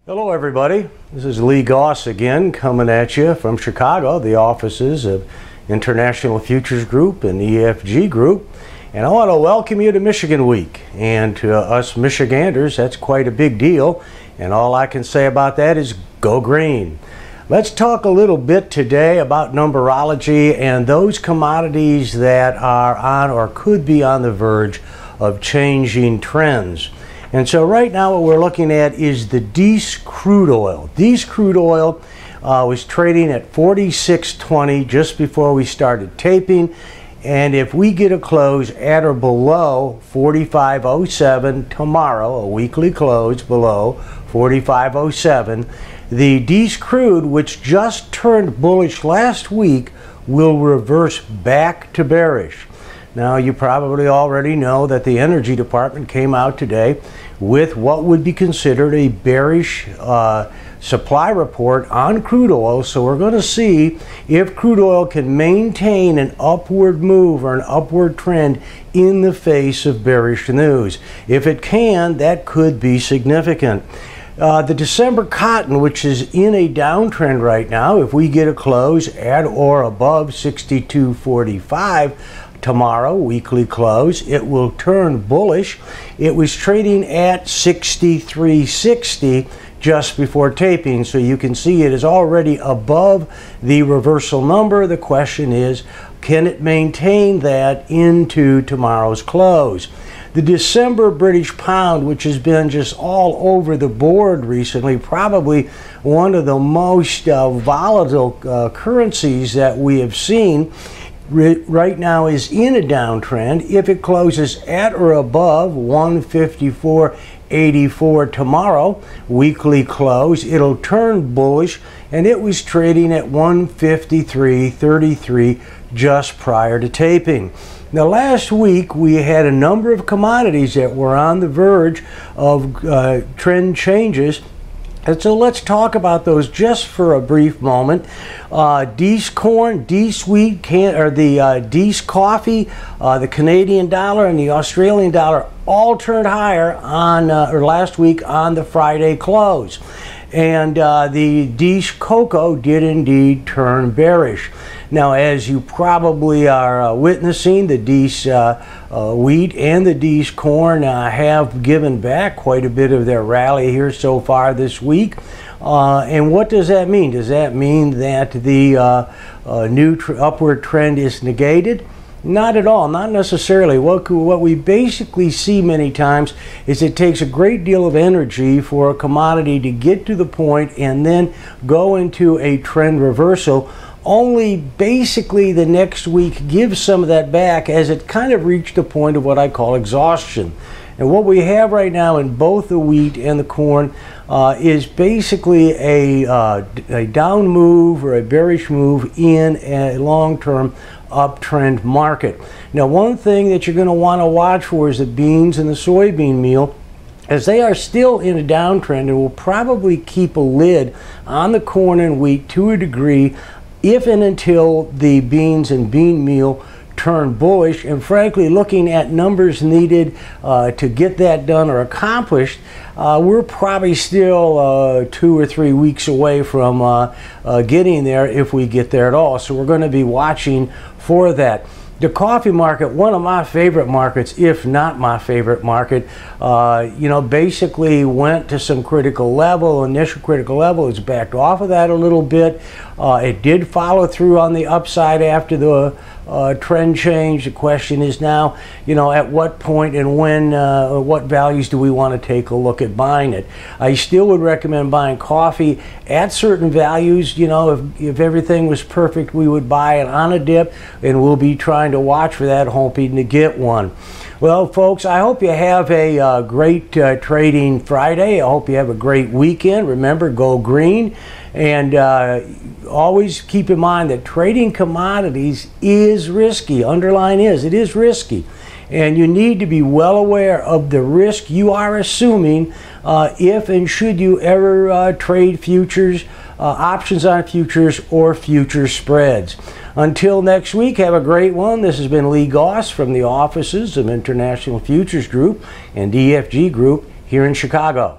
Hello everybody, this is Gaus again coming at you from Chicago, the offices of International Futures Group and EFG Group. And I want to welcome you to Michigan Week. And to us Michiganders, that's quite a big deal. And all I can say about that is go green. Let's talk a little bit today about numerology and those commodities that are on or could be on the verge of changing trends. And so right now what we're looking at is the Gaus crude oil. Gaus crude oil was trading at 46.20 just before we started taping. And if we get a close at or below 45.07 tomorrow, a weekly close below 45.07, the Gaus crude, which just turned bullish last week, will reverse back to bearish. Now, you probably already know that the Energy Department came out today with what would be considered a bearish supply report on crude oil. So we're going to see if crude oil can maintain an upward move or an upward trend in the face of bearish news. If it can, that could be significant. The December cotton, which is in a downtrend right now, if we get a close at or above 62.45 tomorrow, weekly close, it will turn bullish. It was trading at 63.60 just before taping, so you can see it is already above the reversal number. The question is, can it maintain that into tomorrow's close? The December British pound, which has been just all over the board recently, probably one of the most volatile currencies that we have seen, right now is in a downtrend. If it closes at or above 154.84 tomorrow, weekly close, it'll turn bullish, and it was trading at 153.33 just prior to taping. Now, last week we had a number of commodities that were on the verge of trend changes. And so let's talk about those just for a brief moment. Gaus corn, Gaus wheat, the Gaus coffee, the Canadian dollar, and the Australian dollar all turned higher on last week on the Friday close. And the Gaus cocoa did indeed turn bearish. Now, as you probably are witnessing, the Gaus wheat and the Gaus corn have given back quite a bit of their rally here so far this week. And what does that mean? Does that mean that the new upward trend is negated? Not at all, not necessarily. What we basically see many times is it takes a great deal of energy for a commodity to get to the point and then go into a trend reversal. Only basically the next week gives some of that back as it kind of reached a point of what I call exhaustion. And what we have right now in both the wheat and the corn is basically a down move or a bearish move in a long-term uptrend market. Now, one thing that you're going to want to watch for is the beans and the soybean meal, as they are still in a downtrend and will probably keep a lid on the corn and wheat to a degree if and until the beans and bean meal turn bullish. And frankly, looking at numbers needed to get that done or accomplished, we're probably still 2 or 3 weeks away from getting there, if we get there at all. So we're going to be watching for that. The coffee market, one of my favorite markets, if not my favorite market, basically went to some critical level, initial critical level. It's backed off of that a little bit. It did follow through on the upside after the trend change. The question is now, at what point and when, what values do we want to take a look at buying it? I still would recommend buying coffee at certain values. If everything was perfect, we would buy it on a dip, and we'll be trying to watch for that, hoping to get one. Well, folks, I hope you have a great trading Friday. I hope you have a great weekend. Remember, go green. And always keep in mind that trading commodities is risky. Underline is. It is risky. And you need to be well aware of the risk you are assuming if and should you ever trade futures, options on futures, or future spreads. Until next week, have a great one. This has been Gaus from the offices of International Futures Group and EFG Group here in Chicago.